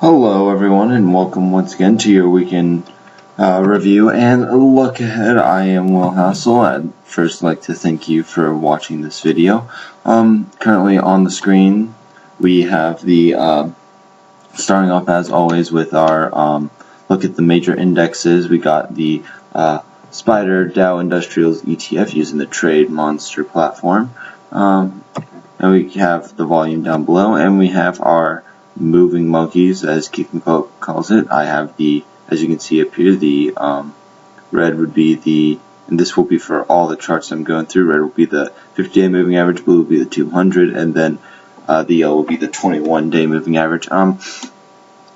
Hello everyone, and welcome once again to your weekend review and look ahead. I am Will Hassel. I'd first like to thank you for watching this video. Currently on the screen we have the starting off as always with our look at the major indexes. We got the Spider Dow Industrials ETF using the Trade Monster platform, and we have the volume down below, and we have our moving monkeys, as Keith calls it. I have the, as you can see up here, the red would be the, and this will be for all the charts I'm going through. Red will be the 50-day moving average, blue will be the 200, and then the yellow will be the 21-day moving average. Kind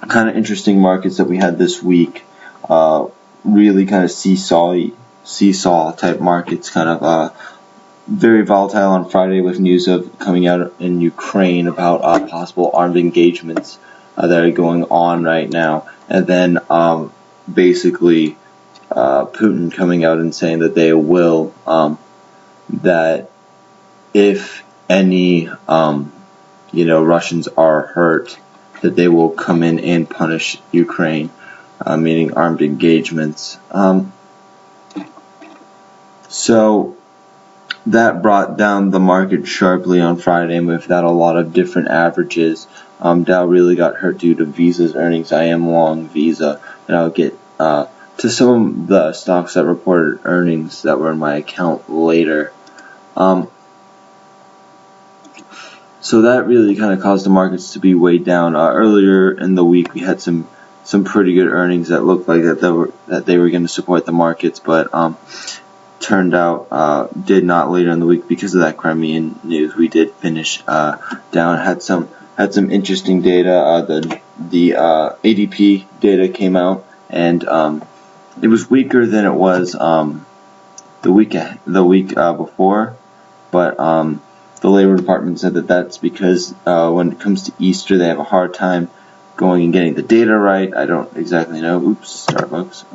of interesting markets that we had this week. Really kind of seesaw type markets, kind of very volatile on Friday with news of coming out in Ukraine about possible armed engagements that are going on right now, and then basically Putin coming out and saying that they will, that if any Russians are hurt, that they will come in and punish Ukraine, meaning armed engagements. So that brought down the market sharply on Friday, and with that a lot of different averages. Dow really got hurt due to Visa's earnings. I am long Visa, and I'll get to some of the stocks that reported earnings that were in my account later. So that really kind of caused the markets to be weighed down. Earlier in the week we had some pretty good earnings that looked like that they were going to support the markets, but turned out did not later in the week because of that Crimean news. We did finish down. Had some interesting data. The ADP data came out, and it was weaker than it was the week before, but the Labor Department said that that's because when it comes to Easter they have a hard time going and getting the data right. I don't exactly know. Oops, Starbucks.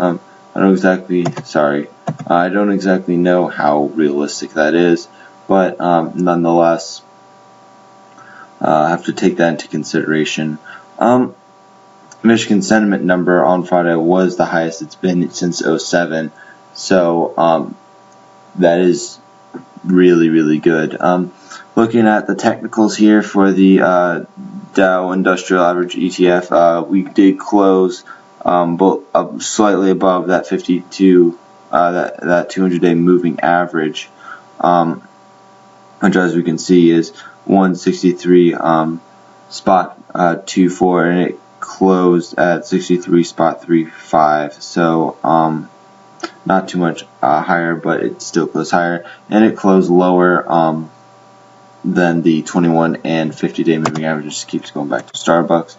I don't exactly know how realistic that is, but nonetheless, I have to take that into consideration. Michigan sentiment number on Friday was the highest it's been since 2007, so that is really, really good. Looking at the technicals here for the Dow Industrial Average ETF, we did close slightly above that 52, that 200-day moving average, which, as we can see, is 163 spot 24, and it closed at 63 spot 35. So not too much higher, but it still closed higher, and it closed lower than the 21 and 50-day moving average. Just keeps going back to Starbucks.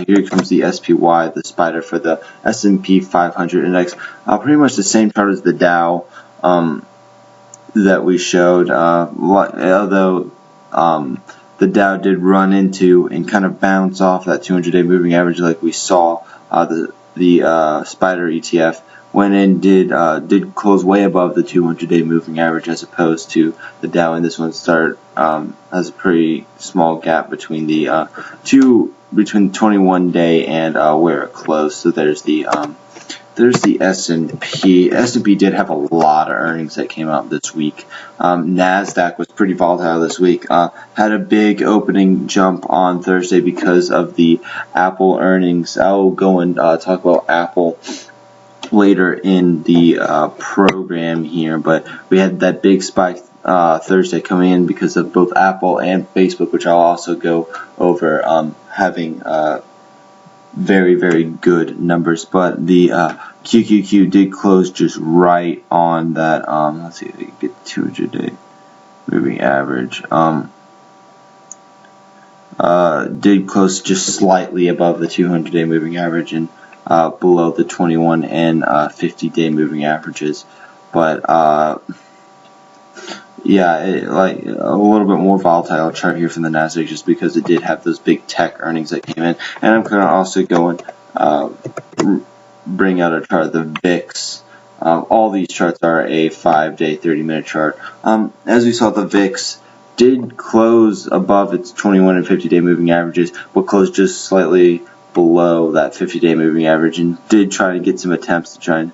Here comes the SPY, the spider for the S&P 500 index. Pretty much the same chart as the Dow that we showed, although the Dow did run into and kind of bounce off that 200-day moving average like we saw. The spider ETF went in, did close way above the 200-day moving average as opposed to the Dow, and this one has a pretty small gap between the 21-day and where it closed. So there's the S&P. S&P did have a lot of earnings that came out this week. NASDAQ was pretty volatile this week. Had a big opening jump on Thursday because of the Apple earnings. I'll go and talk about Apple later in the program here, but we had that big spike Thursday coming in because of both Apple and Facebook, which I'll also go over, having very, very good numbers. But the QQQ did close just right on that. Let's see if we can get 200-day moving average. Did close just slightly above the 200-day moving average and below the 21 and 50-day moving averages, but yeah, like a little bit more volatile chart here from the Nasdaq, just because it did have those big tech earnings that came in. And I'm going to also go and bring out a chart, the VIX. All these charts are a 5-day, 30-minute chart. As we saw, the VIX did close above its 21 and 50-day moving averages, but closed just slightly below that 50-day moving average, and did try to get some attempts to try and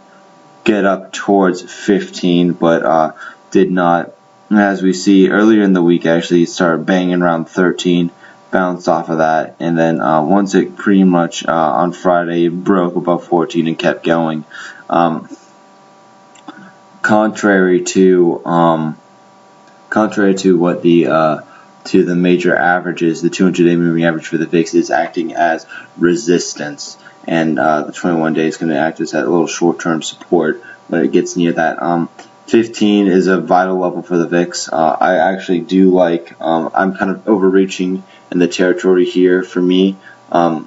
get up towards 15, but did not. As we see earlier in the week, actually it started banging around 13, bounced off of that, and then once it pretty much on Friday broke above 14 and kept going. Contrary to what the major averages, the 200-day moving average for the VIX is acting as resistance, and the 21-day is going to act as that little short-term support when it gets near that. 15 is a vital level for the VIX. I actually do like. I'm kind of overreaching in the territory here for me. I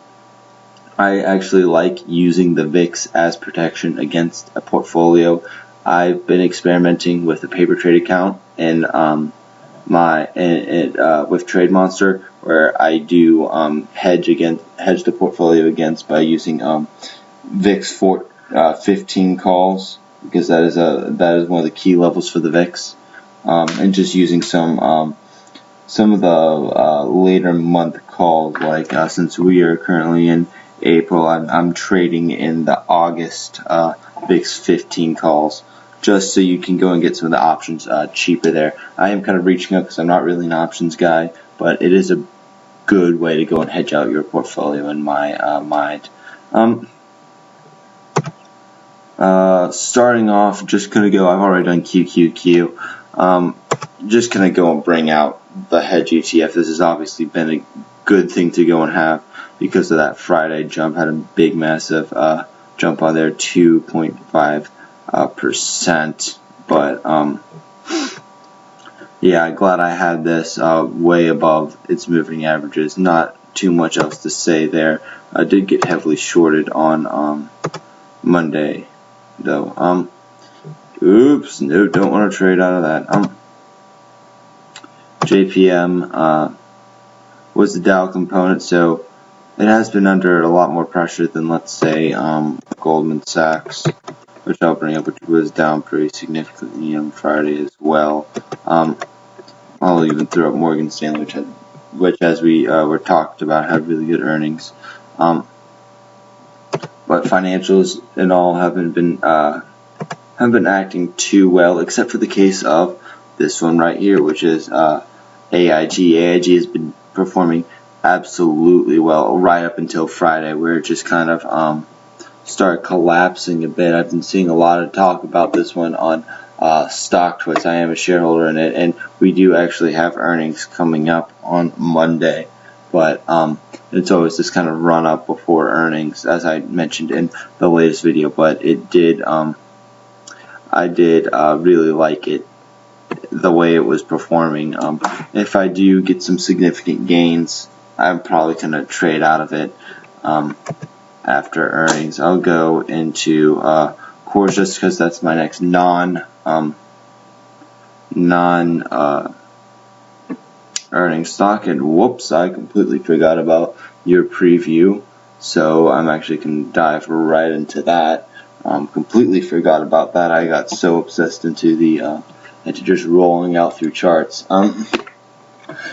actually like using the VIX as protection against a portfolio. I've been experimenting with a paper trade account and with Trade Monster, where I do hedge the portfolio against by using VIX 15 calls, because that is one of the key levels for the VIX, and just using some of the later month calls, like since we are currently in April, I'm trading in the August VIX 15 calls, just so you can go and get some of the options cheaper there. I am kind of reaching out because I'm not really an options guy, but it is a good way to go and hedge out your portfolio in my mind. Starting off, just going to go, I've already done QQQ. Just going to go and bring out the hedge ETF. This has obviously been a good thing to go and have because of that Friday jump. Had a big, massive jump on there, 2.5%. But yeah, I'm glad I had this way above its moving averages. Not too much else to say there. I did get heavily shorted on Monday, though. Oops, no, don't want to trade out of that. JPM was the Dow component, so it has been under a lot more pressure than, let's say, Goldman Sachs, which I'll bring up, which was down pretty significantly on Friday as well. I'll even throw up Morgan Stanley, which as we were talked about, had really good earnings. But financials and all haven't been acting too well, except for the case of this one right here, which is AIG. AIG has been performing absolutely well right up until Friday, where it just kind of started collapsing a bit. I've been seeing a lot of talk about this one on StockTwits. I am a shareholder in it, and we do actually have earnings coming up on Monday. But it's always this kind of run up before earnings, as I mentioned in the latest video. But it did, I did really like it, the way it was performing. If I do get some significant gains, I'm probably going to trade out of it after earnings. I'll go into cores just because that's my next non earnings stock, and whoops, I completely forgot about your preview, so I'm actually going to dive right into that. Completely forgot about that. I got so obsessed into just rolling out through charts.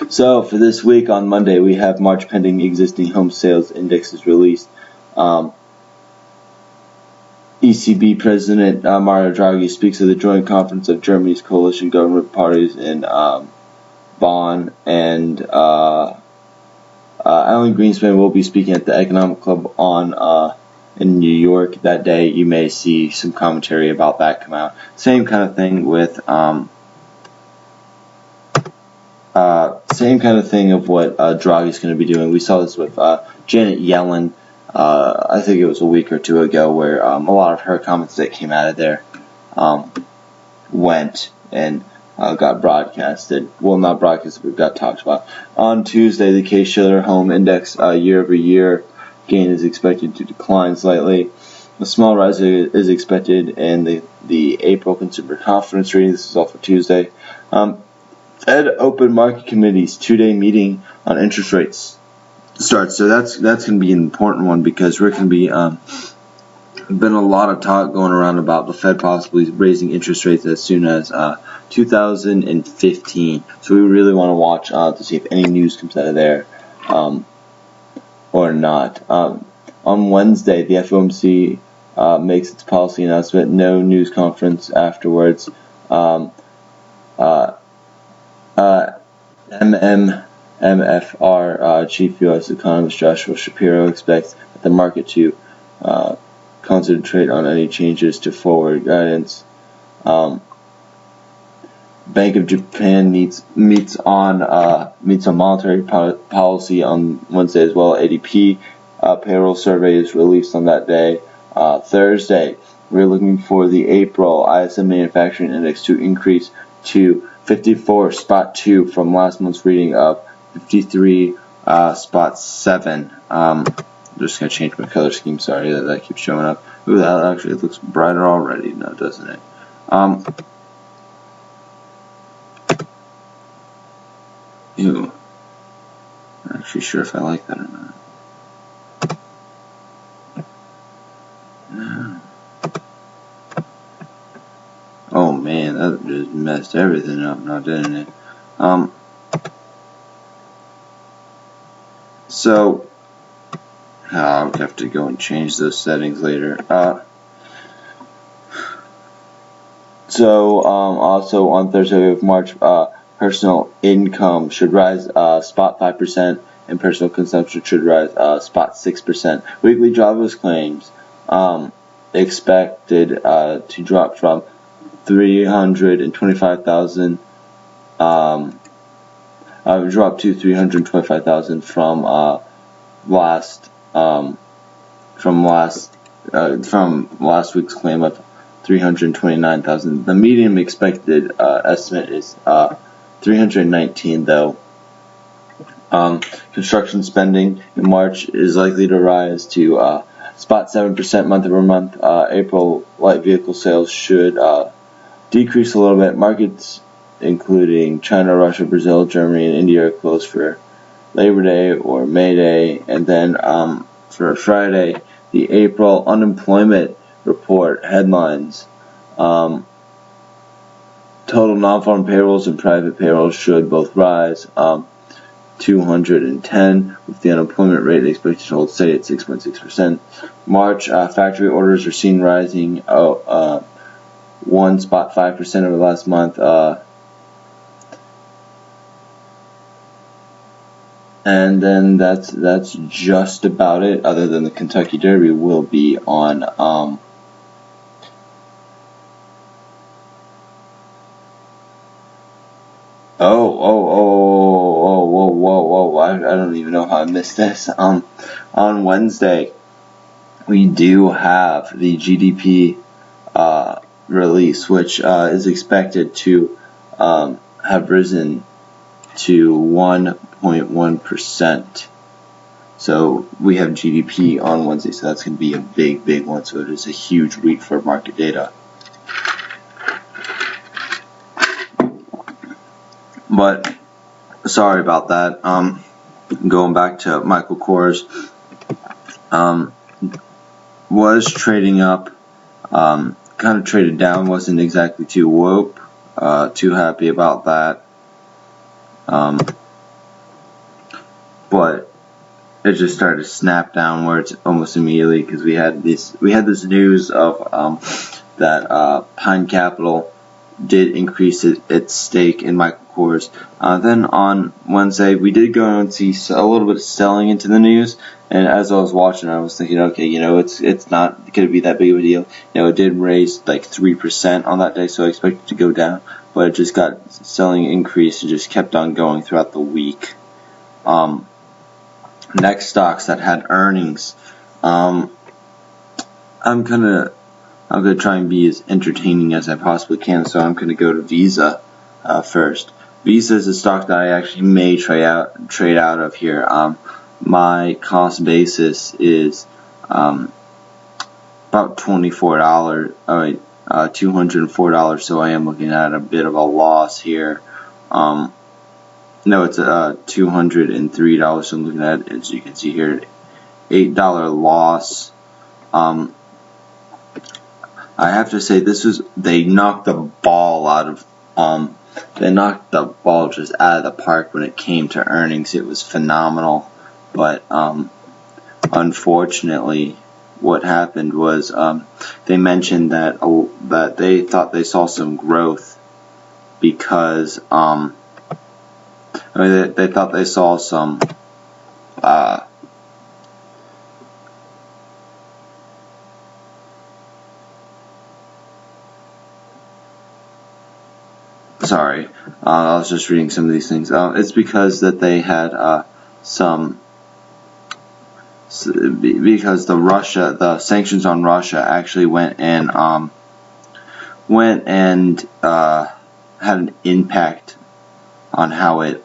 So for this week on Monday, we have March pending existing home sales indexes released. ECB President Mario Draghi speaks at the joint conference of Germany's coalition government parties in Bonn, and Alan Greenspan will be speaking at the Economic Club in New York that day. You may see some commentary about that come out. Same kind of thing with same kind of thing of what Draghi's going to be doing. We saw this with Janet Yellen. I think it was a week or two ago, where a lot of her comments that came out of there went and got broadcasted. Well, not broadcasted, but got talked about. On Tuesday, the Case-Shiller Home Index year-over-year gain is expected to decline slightly. A small rise is expected in the April Consumer Confidence reading. This is all for Tuesday. Fed Open Market Committee's 2-day meeting on interest rates starts. So that's going to be an important one, because we're going to be been a lot of talk going around about the Fed possibly raising interest rates as soon as 2015. So we really want to watch to see if any news comes out of there or not. On Wednesday, the FOMC makes its policy announcement. No news conference afterwards. MMFR Chief U.S. Economist Joshua Shapiro expects the market to concentrate on any changes to forward guidance. Bank of Japan meets on monetary policy on Wednesday as well. ADP payroll survey is released on that day. Thursday, we're looking for the April ISM Manufacturing Index to increase to 54.2 from last month's reading of 53.7. I'm just going to change my color scheme. Sorry that keeps showing up. Ooh, that actually looks brighter already now, doesn't it? Ew. I'm not actually sure if I like that or not. No. Oh man, that just messed everything up now, didn't it? So I'll have to go and change those settings later. Also on Thursday of March, personal income should rise spot 5%, and personal consumption should rise spot 6%. Weekly jobless claims expected to drop from 325,000 drop to 325,000 from last week's claim of 329,000. The median expected estimate is 319 though. Construction spending in March is likely to rise to spot 7% month over month. April light vehicle sales should decrease a little bit. Markets including China, Russia, Brazil, Germany, and India are closed for Labor Day or May Day. And then for Friday, the April unemployment report headlines. Total non-farm payrolls and private payrolls should both rise 210, with the unemployment rate expected to hold steady at 6.6%. March factory orders are seen rising 1.5% over last month. And then that's just about it, other than the Kentucky Derby will be on I don't even know how I missed this. On Wednesday, we do have the GDP release, which is expected to have risen to 1.1%. So we have GDP on Wednesday, so that's going to be a big one. So it is a huge week for market data. But sorry about that. Going back to Michael Kors, was trading up, kind of traded down, wasn't exactly too happy about that. But it just started to snap downwards almost immediately, because we had this news of that Pine Capital did increase its stake in Michael Kors. Then on Wednesday, we did go and see a little bit of selling into the news. And as I was watching, I was thinking, okay, it's not going to be that big of a deal. It did raise like 3% on that day, so I expected it to go down. But it just got selling increased and just kept on going throughout the week. Next stocks that had earnings. I'm gonna try and be as entertaining as I possibly can, so I'm gonna go to Visa first. Visa is a stock that I actually may trade out of here. My cost basis is about $24. $204. So I am looking at a bit of a loss here. No, it's $203. So I'm looking at, as you can see here, $8 loss. I have to say they knocked the ball out of they knocked the ball just out of the park when it came to earnings. It was phenomenal. But unfortunately, what happened was they mentioned that they thought they saw some growth because they thought they saw some sorry, I was just reading some of these things. It's because that they had because the sanctions on Russia actually went and had an impact on how it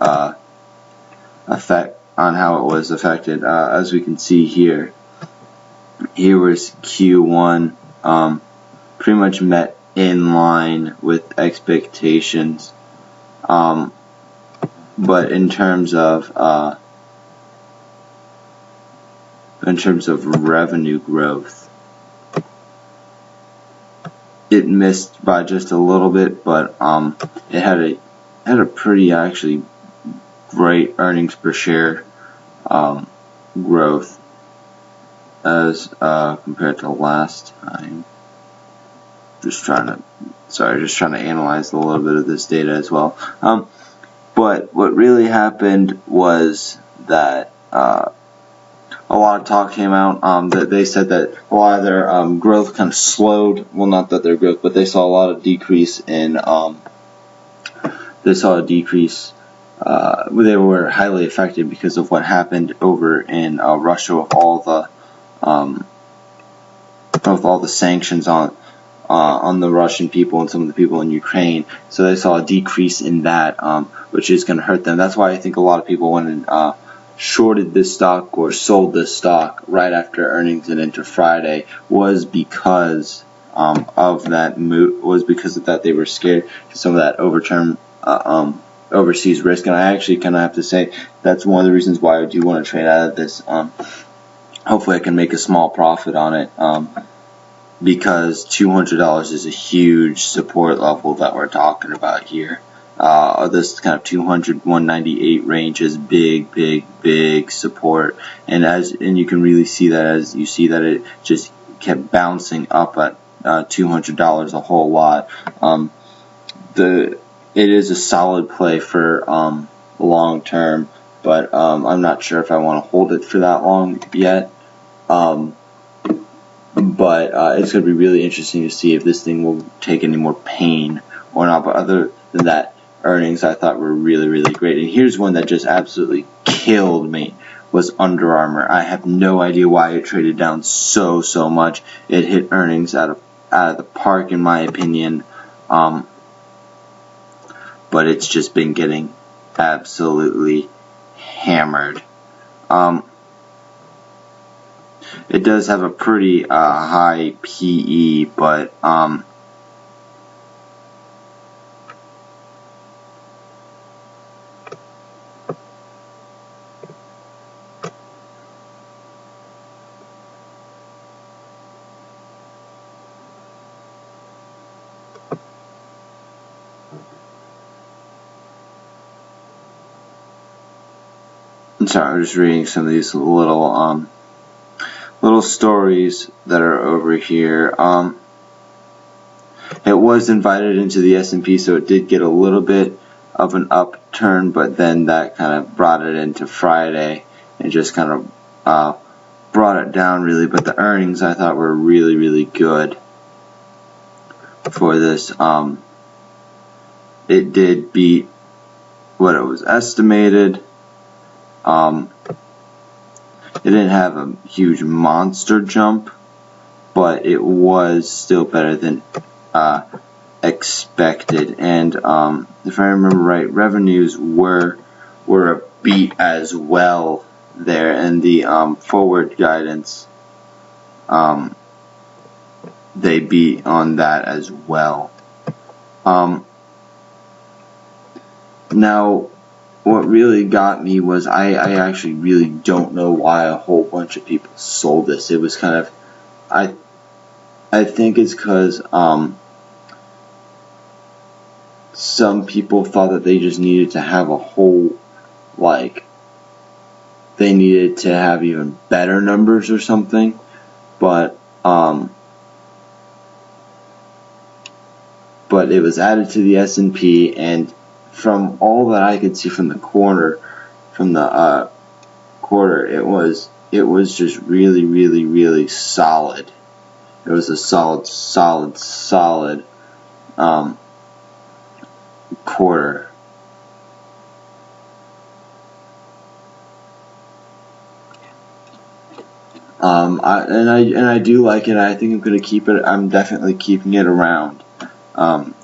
was affected. As we can see here, was Q1 pretty much met in line with expectations, but in terms of revenue growth, it missed by just a little bit, but it had a pretty actually great earnings per share growth as compared to last time. Just trying to analyze a little bit of this data as well. But what really happened was that a lot of talk came out that they said that a lot of their growth kind of slowed. Well, not that their growth, but they saw a lot of decrease in. They were highly affected because of what happened over in Russia with all the sanctions on the Russian people and some of the people in Ukraine. So they saw a decrease in that, which is going to hurt them. That's why I think a lot of people went and shorted this stock or sold this stock right after earnings and into Friday, was because of that move. Was because of that they were scared of some of that overseas risk. And I actually kind of have to say that's one of the reasons why I do want to trade out of this. Hopefully I can make a small profit on it. Because $200 is a huge support level that we're talking about here. This kind of 200, 198 range is big support, and you can really see that as you see that it just kept bouncing up at $200 a whole lot. It is a solid play for long term, but I'm not sure if I want to hold it for that long yet. But it's going to be really interesting to see if this thing will take any more pain or not. But other than that, earnings I thought were really great. And here's one that just absolutely killed me, was Under Armour. I have no idea why it traded down so much. It hit earnings out of the park, in my opinion. But it's just been getting absolutely hammered. It does have a pretty high PE, but I'm sorry, I'm just reading some of these little stories that are over here. It was invited into the S&P, so it did get a little bit of an upturn, but then that kind of brought it into Friday and just kind of brought it down really. But the earnings I thought were really good for this. It did beat what it was estimated. It didn't have a huge monster jump, but it was still better than expected. And if I remember right, revenues were a beat as well there, and the forward guidance they beat on that as well. Now, what really got me was I actually really don't know why a whole bunch of people sold this. It was kind of, I think it's because some people thought that they just needed to have a whole, they needed to have even better numbers or something, but it was added to the S&P, and from all that I could see from the quarter, it was just really, really, really solid. It was a solid quarter. I do like it. I think I'm going to keep it. I'm definitely keeping it around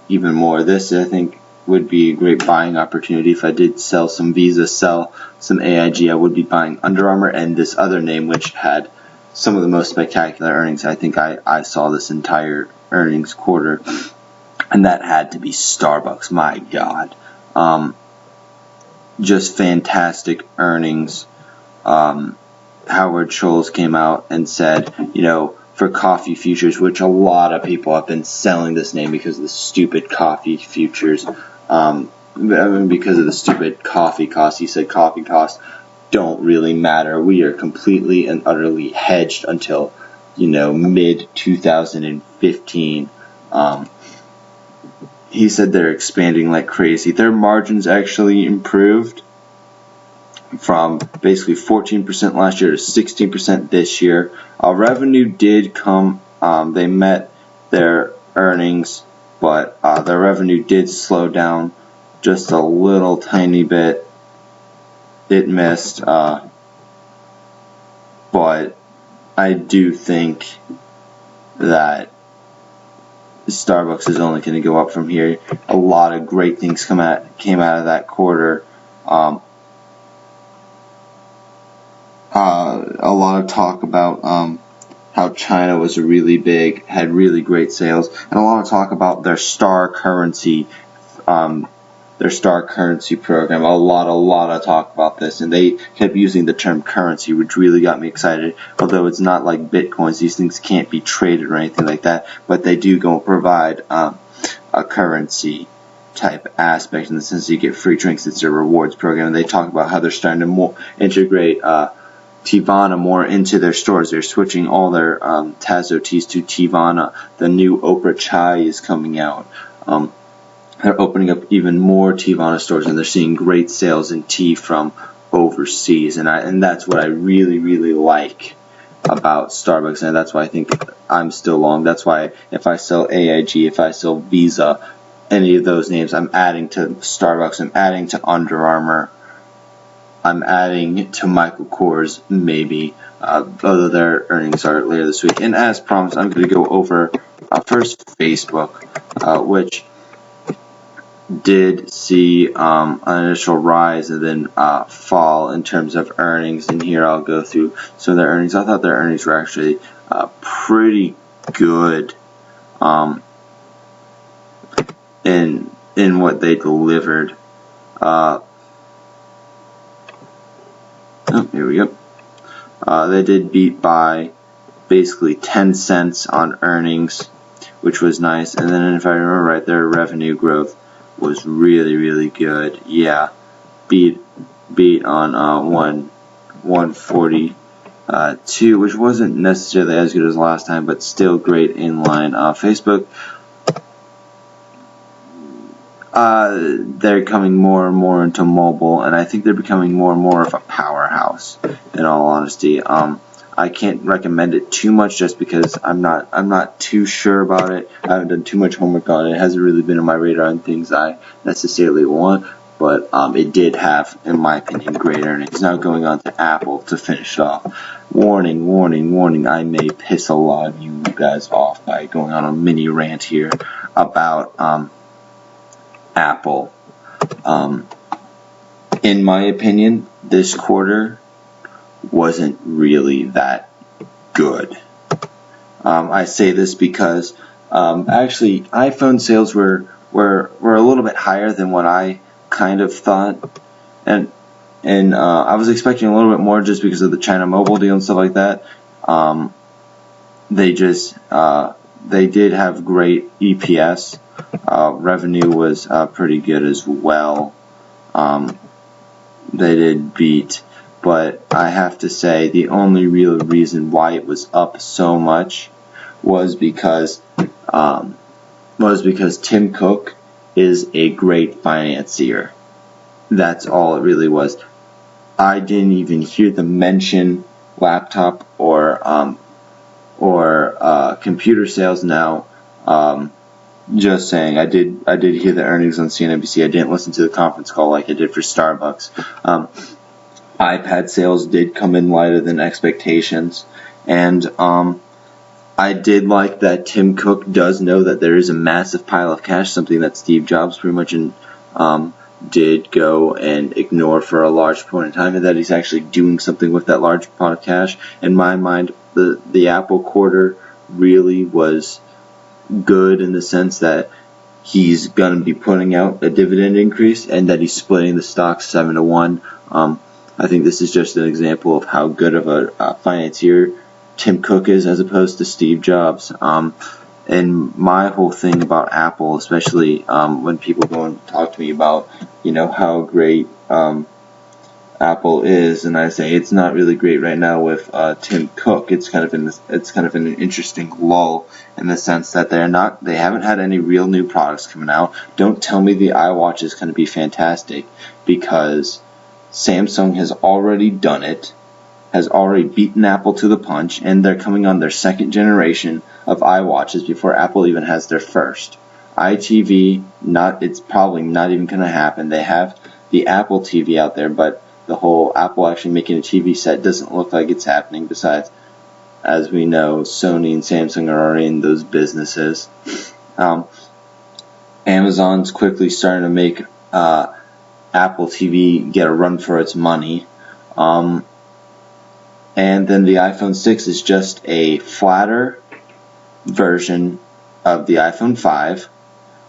even more. This, I think, would be a great buying opportunity. If I did sell some Visa, sell some AIG, I would be buying Under Armour and this other name, which had some of the most spectacular earnings I think I saw this entire earnings quarter, and that had to be Starbucks. My God. Just fantastic earnings. Howard Schultz came out and said, for coffee futures, which a lot of people have been selling this name because of the stupid coffee futures, because of the stupid coffee costs. He said coffee costs don't really matter. We are completely and utterly hedged until, mid 2015. He said they're expanding like crazy. Their margins actually improved from basically 14% last year to 16% this year. Revenue did come, they met their earnings, but their revenue did slow down just a little tiny bit. It missed, but I do think that Starbucks is only going to go up from here. A lot of great things came out of that quarter. A lot of talk about how China was really big, had really great sales, and a lot of talk about their star currency program. A lot of talk about this, and they kept using the term currency, which really got me excited. Although it's not like Bitcoins, these things can't be traded or anything like that, but they do go provide a currency type aspect in the sense that you get free drinks. It's a rewards program, and they talk about how they're starting to integrate Teavana more into their stores. They're switching all their Tazo teas to Teavana. The new Oprah Chai is coming out. They're opening up even more Teavana stores, and they're seeing great sales in tea from overseas. And that's what I really, really like about Starbucks, and that's why I think I'm still long. That's why if I sell AIG, if I sell Visa, any of those names, I'm adding to Starbucks, I'm adding to Under Armour, I'm adding to Michael Kors, maybe, although their earnings are later this week. And as promised, I'm going to go over first Facebook, which did see an initial rise and then fall in terms of earnings. And here I'll go through some of their earnings. I thought their earnings were actually pretty good in what they delivered. Here we go. They did beat by basically 10 cents on earnings, which was nice. And then if I remember right, their revenue growth was really, really good. Yeah, beat on 142, which wasn't necessarily as good as last time, but still great in line. Facebook, they're coming more and more into mobile, and I think they're becoming more and more of a powerhouse, in all honesty. I can't recommend it too much just because I'm not too sure about it. I haven't done too much homework on it. It hasn't really been on my radar and things I necessarily want, but it did have, in my opinion, great earnings. Now going on to Apple to finish off. Warning, warning, warning, I may piss a lot of you guys off by going on a mini rant here about Apple. In my opinion, this quarter wasn't really that good. I say this because actually iPhone sales were a little bit higher than what I kind of thought, and I was expecting a little bit more just because of the China Mobile deal and stuff like that. They did have great EPS. Revenue was pretty good as well. They did beat but I have to say the only real reason why it was up so much was because Tim Cook is a great financier. That's all it really was. I didn't even hear them mention laptop or computer sales now. Just saying, I did hear the earnings on CNBC. I didn't listen to the conference call like I did for StarBucks. iPad sales did come in lighter than expectations, and I did like that Tim Cook does know that there is a massive pile of cash, something that Steve Jobs pretty much did go and ignore for a large point in time, and that he's actually doing something with that large pot of cash. In my mind, the Apple quarter really was good in the sense that he's going to be putting out a dividend increase and that he's splitting the stock 7-1. I think this is just an example of how good of a financier Tim Cook is as opposed to Steve Jobs. And my whole thing about Apple, especially when people go and talk to me about, how great Apple is, and I say it's not really great right now with Tim Cook. It's kind of in an interesting lull in the sense that they haven't had any real new products coming out. Don't tell me the iWatch is going to be fantastic, because Samsung has already done it, has already beaten Apple to the punch, and they're coming on their second generation of iWatches before Apple even has their first. iTV, it's probably not even going to happen. They have the Apple TV out there, but the whole Apple actually making a TV set doesn't look like it's happening. Besides, as we know, Sony and Samsung are already in those businesses. Amazon's quickly starting to make Apple TV get a run for its money. And then the iPhone 6 is just a flatter version of the iPhone 5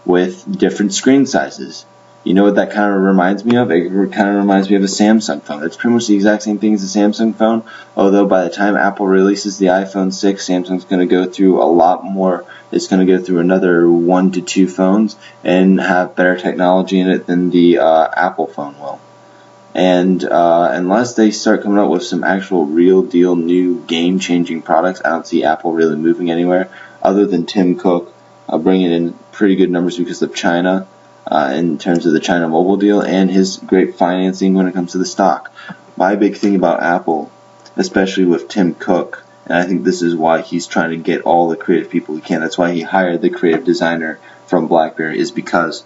with different screen sizes. You know what that kind of reminds me of? It kind of reminds me of a Samsung phone. It's pretty much the exact same thing as a Samsung phone, although by the time Apple releases the iPhone 6, Samsung's going to go through a lot more. It's going to go through another 1 to 2 phones and have better technology in it than the Apple phone will. And unless they start coming up with some actual real deal new game-changing products, I don't see Apple really moving anywhere other than Tim Cook bringing in pretty good numbers because of China in terms of the China mobile deal and his great financing when it comes to the stock. My big thing about Apple, especially with Tim Cook, and I think this is why he's trying to get all the creative people he can, that's why he hired the creative designer from BlackBerry, is because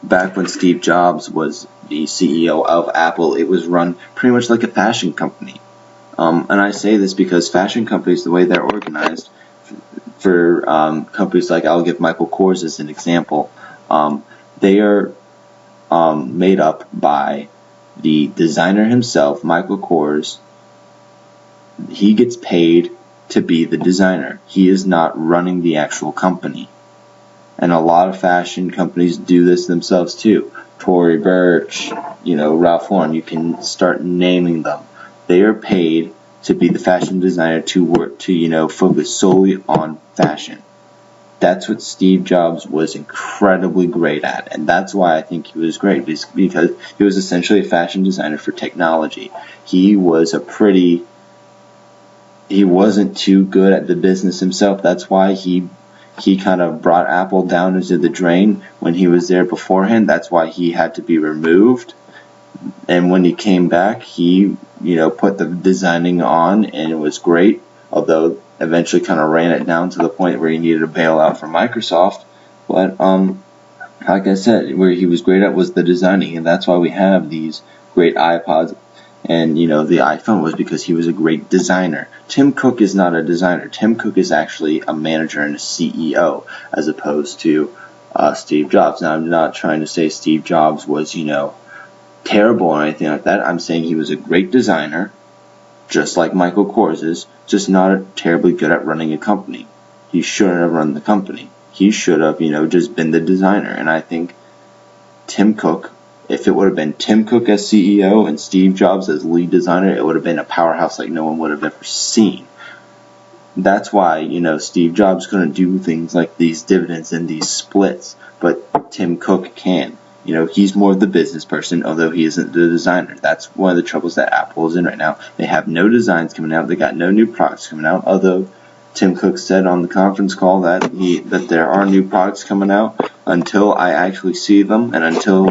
back when Steve Jobs was the CEO of Apple, it was run pretty much like a fashion company. And I say this because fashion companies, the way they're organized, for companies like, I'll give Michael Kors as an example, they are made up by the designer himself, Michael Kors. He gets paid to be the designer. He is not running the actual company. And a lot of fashion companies do this themselves too. Tory Burch, Ralph Lauren, you can start naming them. They are paid to be the fashion designer to work to, focus solely on fashion. That's what Steve Jobs was incredibly great at, and that's why I think he was great, because he was essentially a fashion designer for technology. He wasn't too good at the business himself. That's why he kind of brought Apple down into the drain when he was there beforehand. That's why he had to be removed. And when he came back, he, put the designing on, and it was great, although eventually kind of ran it down to the point where he needed a bailout from Microsoft. But, like I said, where he was great at was the designing, and that's why we have these great iPods. And, the iPhone was because he was a great designer. Tim Cook is not a designer. Tim Cook is actually a manager and a CEO, as opposed to Steve Jobs. Now, I'm not trying to say Steve Jobs was, terrible or anything like that. I'm saying he was a great designer, just like Michael Kors is, just not terribly good at running a company. He shouldn't have run the company. He should have, just been the designer. And I think Tim Cook, if it would have been Tim Cook as CEO and Steve Jobs as lead designer, it would have been a powerhouse like no one would have ever seen. That's why, Steve Jobs couldn't do things like these dividends and these splits, but Tim Cook can. he's more of the business person, although he isn't the designer. That's one of the troubles that Apple is in right now. They have no designs coming out. They got no new products coming out, although Tim Cook said on the conference call that there are new products coming out. Until I actually see them and until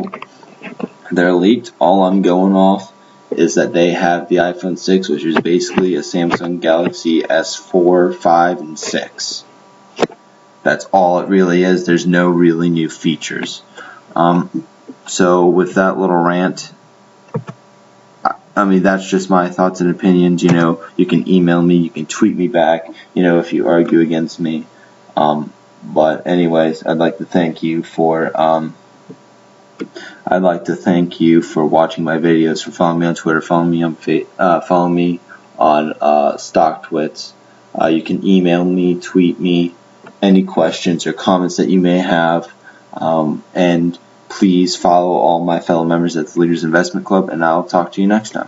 they're leaked, all I'm going off is that they have the iPhone 6, which is basically a Samsung Galaxy S4, 5, and 6. That's all it really is. There's no really new features. So with that little rant, that's just my thoughts and opinions. You can email me, you can tweet me back, if you argue against me. But anyways, I'd like to thank you for watching my videos, for following me on Twitter, following me on StockTwits. You can email me, tweet me, any questions or comments that you may have, and please follow all my fellow members at the Leaders Investment Club, and I'll talk to you next time.